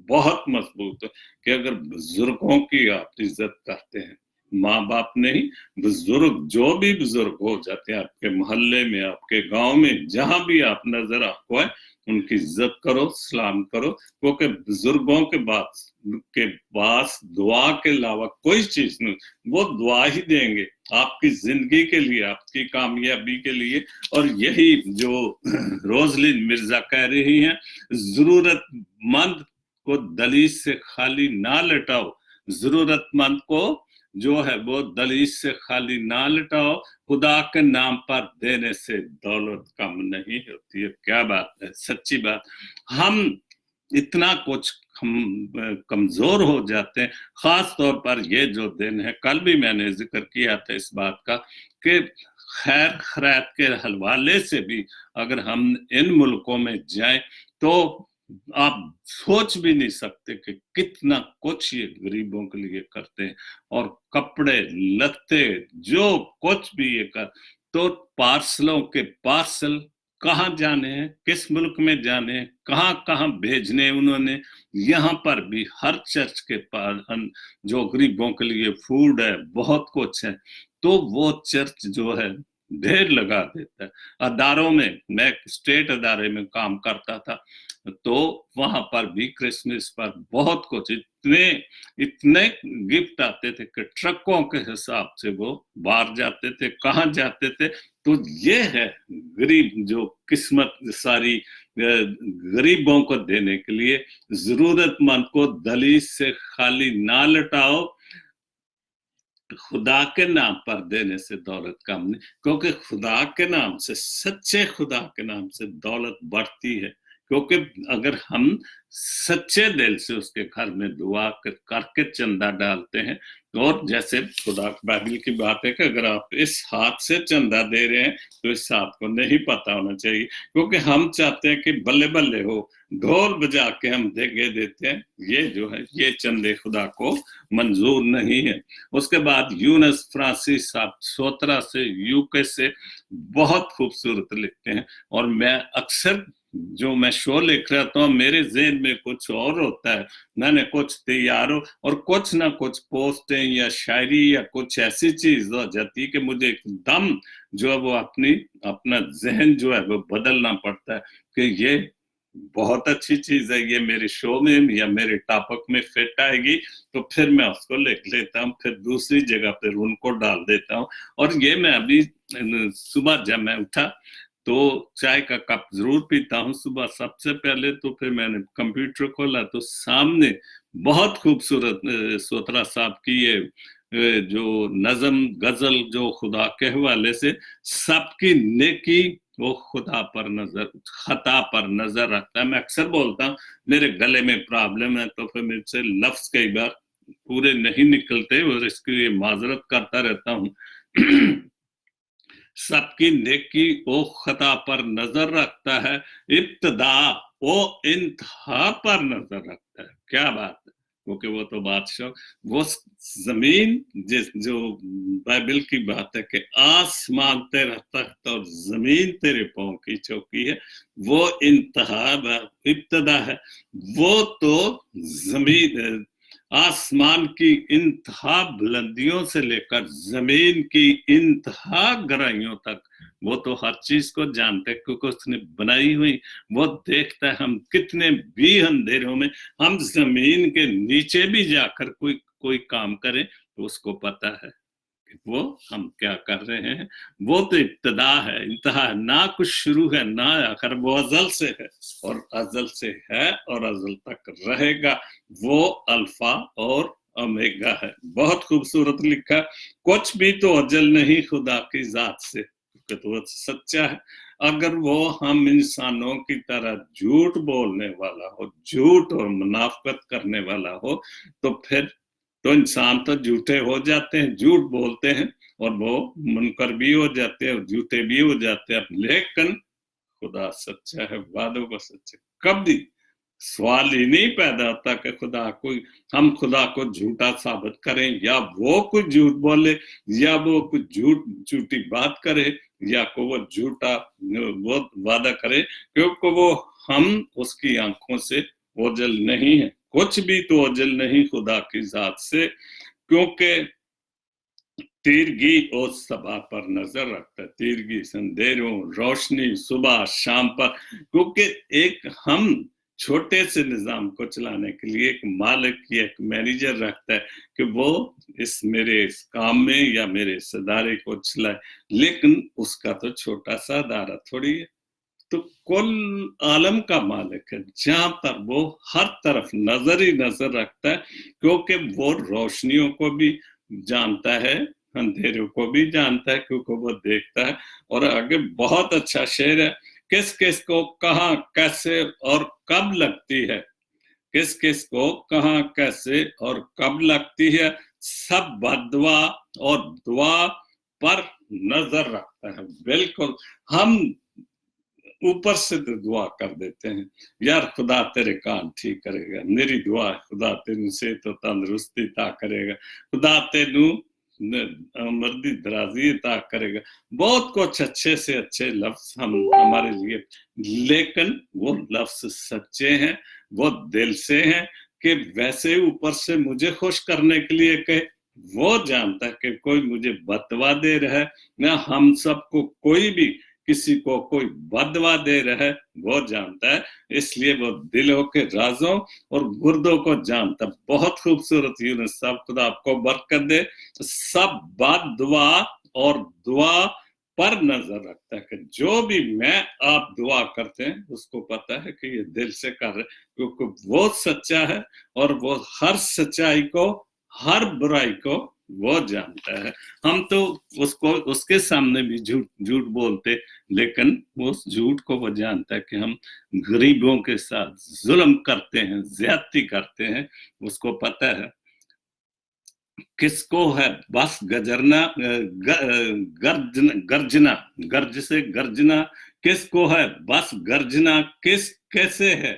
बहुत मजबूत है, कि अगर बुजुर्गों की आप इज्जत करते हैं, माँ बाप नहीं, बुजुर्ग, जो भी बुजुर्ग हो जाते हैं आपके मोहल्ले में, आपके गांव में, जहां भी आप नजर आपको है, उनकी इज्जत करो, सलाम करो, क्योंकि बुजुर्गों के पास दुआ के अलावा कोई चीज नहीं, वो दुआ ही देंगे आपकी जिंदगी के लिए, आपकी कामयाबी के लिए। और यही जो रोजलिन मिर्जा कह रही हैं, जरूरतमंद को दलीस से खाली ना लटाओ, जरूरतमंद को जो है वो दलीस से खाली ना लटाओ, खुदा के नाम पर देने से दौलत कम नहीं होती है। क्या बात है, सच्ची बात। हम इतना कुछ हम कमजोर हो जाते हैं, खास तौर पर ये जो दिन है, कल भी मैंने जिक्र किया था इस बात का कि खैर खैरात के हवाले से भी अगर हम इन मुल्कों में जाएं तो आप सोच भी नहीं सकते कि कितना कुछ ये गरीबों के लिए करते हैं, और कपड़े लत्ते जो कुछ भी ये कर, तो पार्सलों के पार्सल कहाँ जाने हैं, किस मुल्क में जाने हैं, कहाँ कहाँ भेजने उन्होंने। यहाँ पर भी हर चर्च के पास जो गरीबों के लिए फूड है, बहुत कुछ है, तो वो चर्च जो है ढेर लगा देता है। अदारों में, मैं स्टेट अदारे में काम करता था, तो वहां पर भी क्रिसमस पर बहुत कुछ, इतने इतने गिफ्ट आते थे कि ट्रकों के हिसाब से वो बाहर जाते थे, कहाँ जाते थे। तो ये है गरीब जो किस्मत सारी गरीबों को देने के लिए। जरूरतमंद को दलीस से खाली ना लटाओ, खुदा के नाम पर देने से दौलत कम नहीं, क्योंकि खुदा के नाम से, सच्चे खुदा के नाम से दौलत बढ़ती है। क्योंकि अगर हम सच्चे दिल से उसके घर में दुआ करके चंदा डालते हैं, और जैसे खुदा बाइबल की बात है कि अगर आप इस हाथ से चंदा दे रहे हैं तो इस हाथ को नहीं पता होना चाहिए, क्योंकि हम चाहते हैं कि बल्ले बल्ले हो, ढोल बजा के हम देंगे देते हैं। ये जो है ये चंदे खुदा को मंजूर नहीं है। उसके बाद यूनस फ्रांसिस साहब सोतरा से, यूके से, बहुत खूबसूरत लिखते हैं। और मैं अक्सर जो मैं शो लिख रहा था, मेरे ज़हन में कुछ और होता है, मैंने कुछ तैयार हो और कुछ ना कुछ पोस्टें या शायरी या कुछ ऐसी चीज हो जाती है कि मुझे एकदम जो है वो अपना जहन जो है वो बदलना पड़ता है कि ये बहुत अच्छी चीज है, ये मेरे शो में या मेरे टॉपिक में फिट आएगी, तो फिर मैं उसको लिख लेता हूँ, फिर दूसरी जगह पर उनको डाल देता हूँ। और ये मैं अभी सुबह जब मैं उठा तो चाय का कप जरूर पीता हूँ सुबह सबसे पहले, तो फिर मैंने कंप्यूटर खोला तो सामने बहुत खूबसूरत सोतरा साहब की ये जो नज़म गजल जो खुदा के हवाले से, सबकी नेकी वो खुदा पर नजर, खता पर नजर रखता है। मैं अक्सर बोलता हूँ मेरे गले में प्रॉब्लम है, तो फिर मेरे से लफ्ज कई बार पूरे नहीं निकलते और इसके लिए माजरत करता रहता हूँ। सबकी नेकी ओ खता पर नजर रखता है, इब्तदा ओ इंतहा पर नजर रखता है। क्या बात है, क्योंकि वो तो बादशाह, वो जमीन जो बाइबल की बात है कि आसमान तेरा तख्त और जमीन तेरे पांव की चौकी है, वो इंतहा इब्तदा है। वो तो जमीन, आसमान की इंतहा बुलंदियों से लेकर जमीन की इंतहा गहराइयों तक, वो तो हर चीज को जानते हैं क्योंकि उसने बनाई हुई, वो देखता है हम कितने भी अंधेरों में, हम जमीन के नीचे भी जाकर कोई काम करें तो उसको पता है वो हम क्या कर रहे हैं। वो तो इब्तदा है, इंतहा है, ना कुछ शुरू है ना आखिर, वो अजल से है और अजल से है और अजल तक रहेगा। वो अल्फा और ओमेगा है। बहुत खूबसूरत लिखा, कुछ भी तो अजल नहीं खुदा की जात से, तो वो सच्चा है। अगर वो हम इंसानों की तरह झूठ बोलने वाला हो, झूठ और मुनाफकत करने वाला हो, तो फिर तो इंसान तो झूठे हो जाते हैं, झूठ बोलते हैं और वो मुनकर भी हो जाते हैं और झूठे भी हो जाते हैं। लेकिन खुदा सच्चा है, वादों का सच्चा, कभी सवाल ही नहीं पैदा होता कि हम खुदा को झूठा साबित करें, या वो कुछ झूठ बोले, या वो कुछ झूठी बात करे, या को वो झूठा वो वादा करे, क्योंकि वो हम उसकी आंखों से ओझल नहीं है। कुछ भी तो ओझल नहीं खुदा की जात से, क्योंकि तीरगी उस सभा पर नजर रखता है, तीरगी संदेरों रोशनी सुबह शाम पर, क्योंकि एक हम छोटे से निजाम को चलाने के लिए एक मालिक या एक मैनेजर रखता है कि वो मेरे इस काम में या मेरे इस अदारे को चलाए, लेकिन उसका तो छोटा सा अदारा थोड़ी है, तो कुल आलम का मालिक है, जहां पर वो हर तरफ नजर ही नजर रखता है, क्योंकि वो रोशनियों को भी जानता है, अंधेरों को भी जानता है, क्योंकि वो देखता है। और आगे बहुत अच्छा शेर है, किस किस को कहाँ कैसे और कब लगती है, किस किस को कहाँ कैसे और कब लगती है, सब बदवा और दुआ पर नजर रखता है। बिल्कुल हम ऊपर से दुआ कर देते हैं, यार खुदा तेरे कान ठीक करेगा, मेरी दुआ खुदा तेन से तो तंदुरुस्ती ता करेगा, खुदा तेनू मर्दी दराजी ता करेगा, बहुत कुछ अच्छे से अच्छे लफ्ज हम हमारे लिए, लेकिन वो लफ्ज सच्चे हैं, वो दिल से हैं कि वैसे ऊपर से मुझे खुश करने के लिए कहे, वो जानता है कि कोई मुझे बदवा दे रहा है, ना हम सबको कोई भी किसी को कोई बदवा दे रहा है, वो जानता है, इसलिए वो दिलों के राजों और गुर्दों को जानता। बहुत खूबसूरत यूनुस साहब, खुदा आपको बरकत दे। सब बात दुआ और दुआ पर नजर रखता है कि जो भी मैं आप दुआ करते हैं उसको पता है कि ये दिल से कर रहे, क्योंकि वो सच्चा है और वो हर सच्चाई को, हर बुराई को वो जानता है। हम तो उसको उसके सामने भी झूठ बोलते, लेकिन उस झूठ को वो जानता है कि हम गरीबों के साथ जुल्म करते हैं, ज्यादती करते हैं। उसको पता है किसको है बस गजरना, गर्जना, गर्ज से गर्जना किसको है बस गर्जना, किस कैसे है,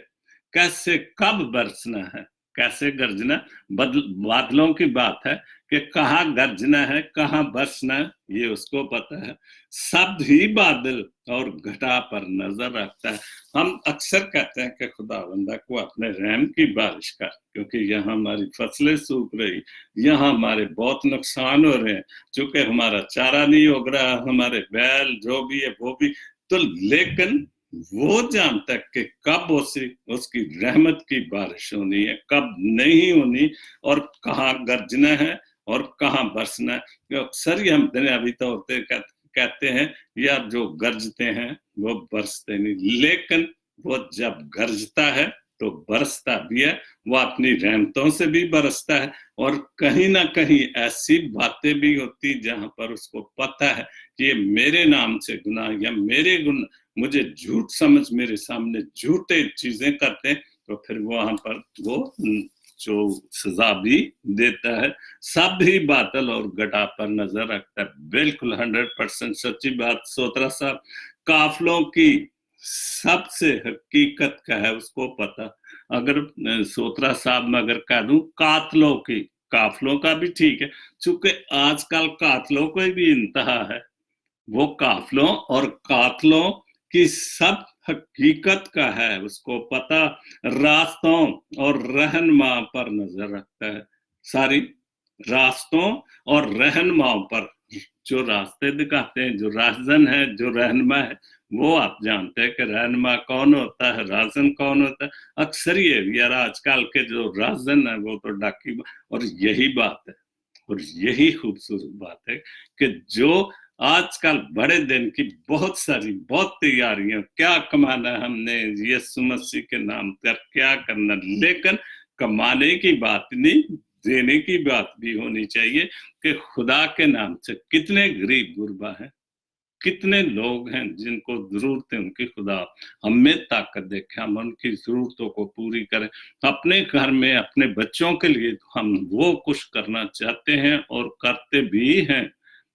कैसे कब बरसना है, कैसे गर्जना बादलों की बात है कि कहाँ गर्जना है कहाँ बरसना है, ये उसको पता है। सब ही बादल और घटा पर नजर रखता है। हम अक्सर कहते हैं कि खुदावंदा को अपने रहम की बारिश कर, क्योंकि यहाँ हमारी फसलें सूख रही, यहाँ हमारे बहुत नुकसान हो रहे हैं, चूंकि हमारा चारा नहीं उग रहा, हमारे बैल जो भी है वो भी तो, लेकिन वो जानता है कि कब उसकी रहमत की बारिश होनी है, कब नहीं होनी, और कहाँ गर्जना है और कहाँ बरसना है। अक्सर ही हम दुनियावी तौर पे कहते हैं यार जो गरजते हैं वो बरसते नहीं, लेकिन वो जब गरजता है तो बरसता भी है, वो अपनी रहमतों से भी बरसता है, और कहीं ना कहीं ऐसी बातें भी होती जहां पर उसको पता है कि ये मेरे नाम से गुनाह या मेरे गुनाह, मुझे झूठ समझ मेरे सामने झूठे चीजें करते हैं, तो फिर वहां पर वो जो सजा भी देता है। सब ही बादल और घटा पर नजर रखता है। बिल्कुल 100% सच्ची बात सोत्रा साहब, काफलों की सबसे हकीकत का है उसको पता। अगर सोत्रा साहब में अगर कह दूं कातलों की, काफलों का भी ठीक है, चूंकि आजकल कातलों को भी इंतहा है, वो काफलों और कातलों की सब हकीकत का है उसको पता। रास्तों और रहनुमा पर नजर रखता है, सारी रास्तों और रहनुमाओं पर, जो रास्ते दिखाते हैं, जो राहजन है, जो रहनुमा है, वो आप जानते हैं कि रहनुमा कौन होता है, राहजन कौन होता है। अक्सर ये यार आजकल के जो राहजन है वो तो डाकी, और यही बात है और यही खूबसूरत बात है कि जो आजकल बड़े दिन की बहुत सारी बहुत तैयारियां, क्या कमाना हमने यीशु मसीह के नाम पर, क्या करना, लेकिन कमाने की बात नहीं, देने की बात भी होनी चाहिए कि खुदा के नाम से कितने गरीब गुरबा हैं, कितने लोग हैं जिनको जरूरत है उनकी, खुदा हमें ताकत देखे, हम उनकी जरूरतों को पूरी करें। अपने घर में अपने बच्चों के लिए हम वो कुछ करना चाहते हैं और करते भी हैं,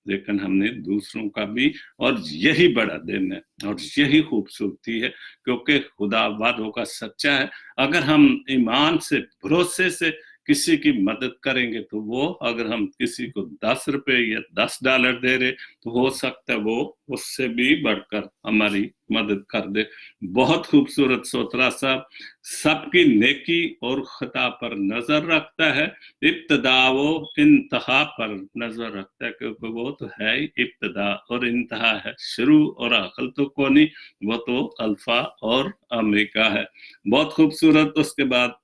लेकिन हमने दूसरों का भी, और यही बड़ा दिन है और यही खूबसूरती है, क्योंकि खुदा वादों का सच्चा है। अगर हम ईमान से, भरोसे से किसी की मदद करेंगे, तो वो अगर हम किसी को 10 रुपए या $10 दे रहे, तो हो सकता है वो उससे भी बढ़कर हमारी मदद कर दे। बहुत खूबसूरत सोत्रा साहब, सबकी नेकी और खता पर नजर रखता है, इब्तदा वो इंतहा पर नजर रखता है, क्योंकि वो तो है ही इब्तदा और इंतहा है, शुरू और आखिर तो को नहीं, वो तो अल्फा और ओमेगा है। बहुत खूबसूरत। उसके बाद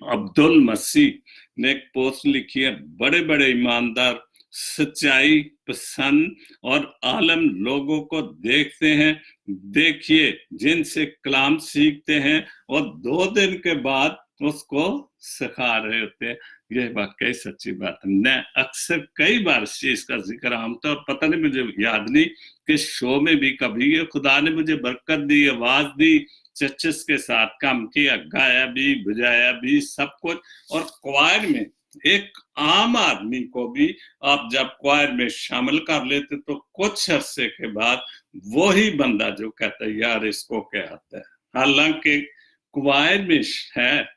अब्दुल मसीह ने एक पोस्ट लिखी है, बड़े बड़े ईमानदार, सच्चाई पसंद और आलम लोगों को देखते हैं, देखिए जिनसे कलाम सीखते हैं और 2 दिन के बाद उसको सिखा रहे होते हैं। ये वाकई सच्ची बात है। मैं अक्सर कई बार इस चीज का जिक्र, आमतौर पता नहीं मुझे याद नहीं कि शो में भी कभी, ये खुदा ने मुझे बरकत दी, आवाज दी, चर्चेस के साथ काम किया, गाया भी, बजाया भी, सब कुछ। और क्वायर में एक आम आदमी को भी आप जब क्वायर में शामिल कर लेते तो कुछ अरसे के बाद वो ही बंदा जो कहता है यार इसको क्या आता है, हालांकि क्वायर में है,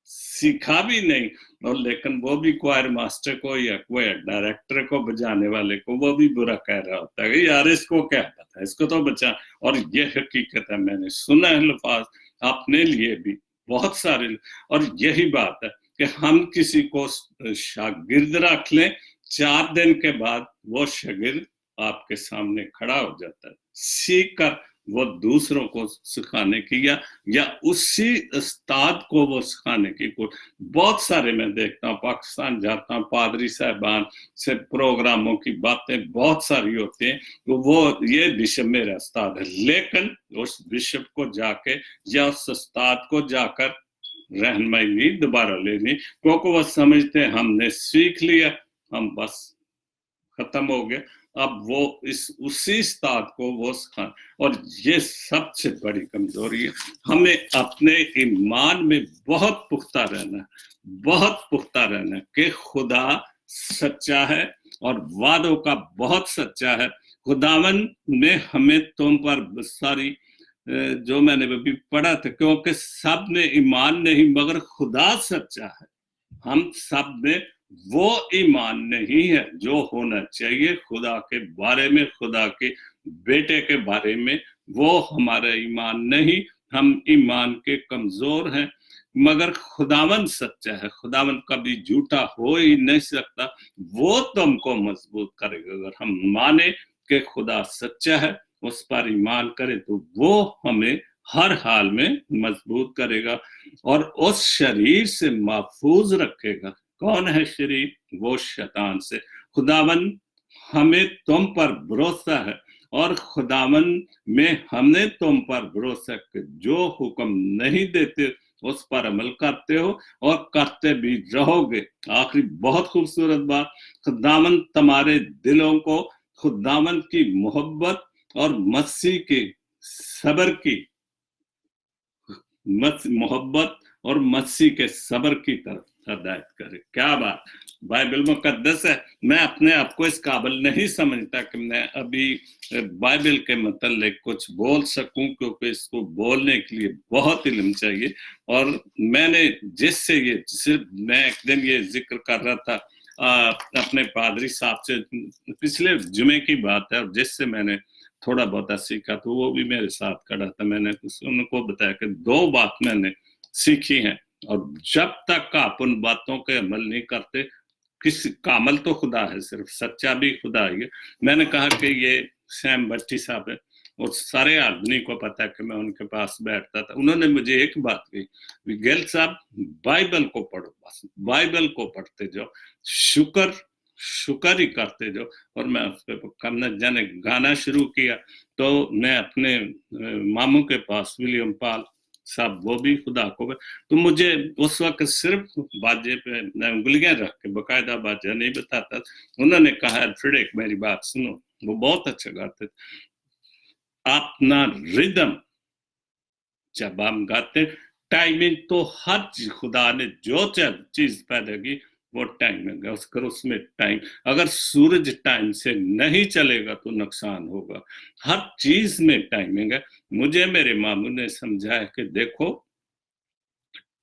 सीखा भी नहीं, और लेकिन वो भी क्वायर मास्टर को या क्वायर डायरेक्टर को, बजाने वाले को, वो भी बुरा कह रहा होता है यार इसको क्या पता है, इसको तो बचा। और ये हकीकत है, मैंने सुना है लफाज अपने लिए भी बहुत सारे। और यही बात है कि हम किसी को शागिर्द रख लें, 4 दिन के बाद वो शागिर्द आपके सामने खड़ा हो जाता है, सीख कर वो दूसरों को सिखाने की या उसी उस्ताद को वो सिखाने की कोशिश। बहुत सारे मैं देखता हूँ, पाकिस्तान जाता हूँ, पादरी साहबान से प्रोग्रामों की बातें बहुत सारी होती हैं, तो वो ये बिशप मेरा उस्ताद है, लेकिन उस बिशप को जाके या उस उस्ताद को जाकर रहनुमाई नहीं दोबारा लेनी, क्योंकि वो समझते हैं हमने सीख लिया, हम बस खत्म हो गए, अब वो उसी उस्ताद को वो सिखा। और ये सबसे बड़ी कमजोरी है, हमें अपने ईमान में बहुत पुख्ता रहना, बहुत पुख्ता रहना कि खुदा सच्चा है और वादों का बहुत सच्चा है। खुदावन ने हमें तुम पर सारी, जो मैंने अभी पढ़ा था, क्योंकि सब ने ईमान नहीं मगर खुदा सच्चा है, हम सब में वो ईमान नहीं है जो होना चाहिए खुदा के बारे में, खुदा के बेटे के बारे में, वो हमारा ईमान नहीं, हम ईमान के कमजोर हैं। मगर खुदावन सच्चा है, खुदावन कभी झूठा हो ही नहीं सकता, वो तुमको मजबूत करेगा। अगर हम माने कि खुदा सच्चा है, उस पर ईमान करें, तो वो हमें हर हाल में मजबूत करेगा और उस शरीर से महफूज रखेगा। कौन है शरीर? वो शैतान से। खुदावन हमें तुम पर भरोसा है और खुदावन में हमने तुम पर भरोसा कि जो हुक्म नहीं देते उस पर अमल करते हो और करते भी रहोगे। आखिरी बहुत खूबसूरत बात, खुदावन तुम्हारे दिलों को खुदावन की मोहब्बत और मसीह के सब्र की मोहब्बत और मसीह के सब्र की तरफ हदायत करे। क्या बात, बाइबल मुकद्दस है। मैं अपने आप को इस काबिल नहीं समझता कि मैं अभी बाइबल के मतलब कुछ बोल सकूं, क्योंकि इसको बोलने के लिए बहुत इल्म चाहिए। और मैंने जिससे ये सिर्फ मैं एक दिन ये जिक्र कर रहा था अपने पादरी साहब से, पिछले जुमे की बात है, और जिससे मैंने थोड़ा बहुत सीखा, तो वो भी मेरे साथ खड़ा था। मैंने उनको बताया कि 2 बात मैंने सीखी हैं, और जब तक आप उन बातों के अमल नहीं करते, किसी कामल तो खुदा है, सिर्फ सच्चा भी खुदा है। मैंने कहा कि ये सैम बट्टी साहब है, और सारे आदमी को पता है कि मैं उनके पास बैठता था। उन्होंने मुझे एक बात कही, गिल साहब बाइबल को पढ़ो, बस बाइबल को पढ़ते जाओ, शुक्र ही करते जाओ। और मैं उस पर करना जाने गाना शुरू किया, तो मैं अपने मामू के पास विलियम पाल साहब, वो भी खुदा को, तो मुझे उस वक्त सिर्फ बाजे पे मैं उंगलियां रख के, बाकायदा बाजा नहीं बताता। उन्होंने कहा फिर एक मेरी बात सुनो, वो बहुत अच्छा गाते थे, अपना रिदम जब हम गाते, टाइमिंग तो हर खुदा ने जो चीज पैदा की वो टाइमिंग है, उसमें टाइम, अगर सूरज टाइम से नहीं चलेगा तो नुकसान होगा। हर चीज में टाइमिंग है। मुझे मेरे मामू ने समझाया कि देखो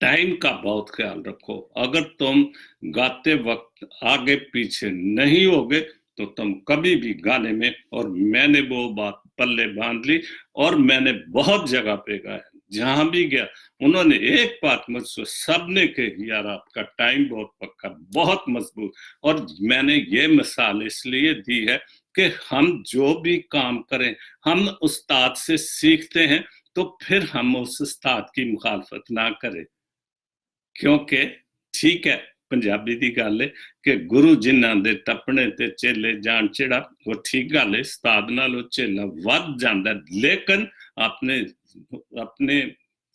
टाइम का बहुत ख्याल रखो, अगर तुम गाते वक्त आगे पीछे नहीं होगे तो तुम कभी भी गाने में, और मैंने वो बात पल्ले बांध ली, और मैंने बहुत जगह पे गाया, जहां भी गया उन्होंने एक बात मुझसे सबने कही, यार आपका टाइम बहुत पक्का, बहुत मजबूत। और मैंने ये मिसाल इसलिए दी है कि हम जो भी काम करें, हम उस्ताद से सीखते हैं, तो फिर हम उस उस्ताद की मुखालफत ना करें, क्योंकि ठीक है पंजाबी दी गल है कि गुरु जिन्हां दे टपने ते चेले जान चिड़ा, वो ठीक गल है, उस्ताद नालों चेला वध जांदा। लेकिन अपने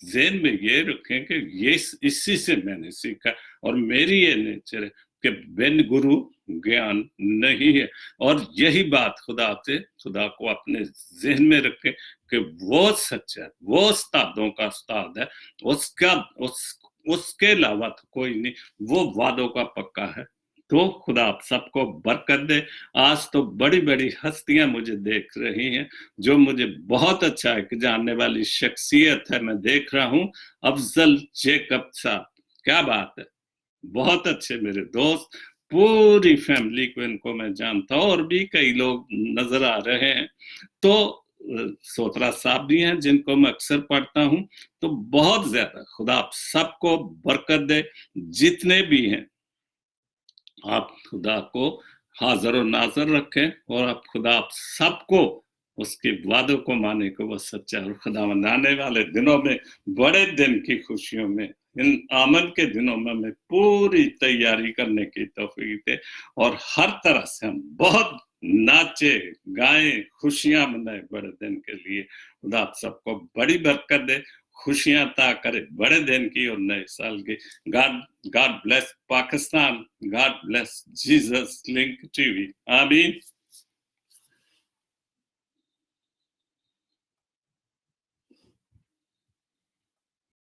ज़हन में ये रखें कि ये इसी से मैंने सीखा, और मेरी ये नेचर है कि बिन गुरु ज्ञान नहीं है। और यही बात खुदा को अपने ज़हन में रखें कि वो सच्चा है, वो उस्तादों का उस्ताद है, उसके अलावा तो कोई नहीं, वो वादों का पक्का है। तो खुदा आप सबको बरकत दे। आज तो बड़ी बड़ी हस्तियां मुझे देख रही हैं, जो मुझे बहुत अच्छा एक जानने वाली शख्सियत है। मैं देख रहा हूं अफजल जेकब साहब, क्या बात है, बहुत अच्छे मेरे दोस्त, पूरी फैमिली को इनको मैं जानता हूं, और भी कई लोग नजर आ रहे हैं। तो सोतरा साहब भी हैं जिनको मैं अक्सर पढ़ता हूं। तो बहुत ज्यादा खुदा आप सबको बरकत दे, जितने भी हैं आप खुदा को हाजिर और नाजर रखें, और आप खुदा आप सबको उसके वादों को माने को वो सच्चा, और खुदा आने वाले दिनों में बड़े दिन की खुशियों में, इन आमद के दिनों में हमें पूरी तैयारी करने की तौफीक दे, और हर तरह से हम बहुत नाचे गाएं, खुशियां मनाए बड़े दिन के लिए। खुदा आप सबको बड़ी बरकत दे, खुशियां अता करे बड़े दिन की और नए साल की। God bless Pakistan. God bless Jesus Link TV. Amin.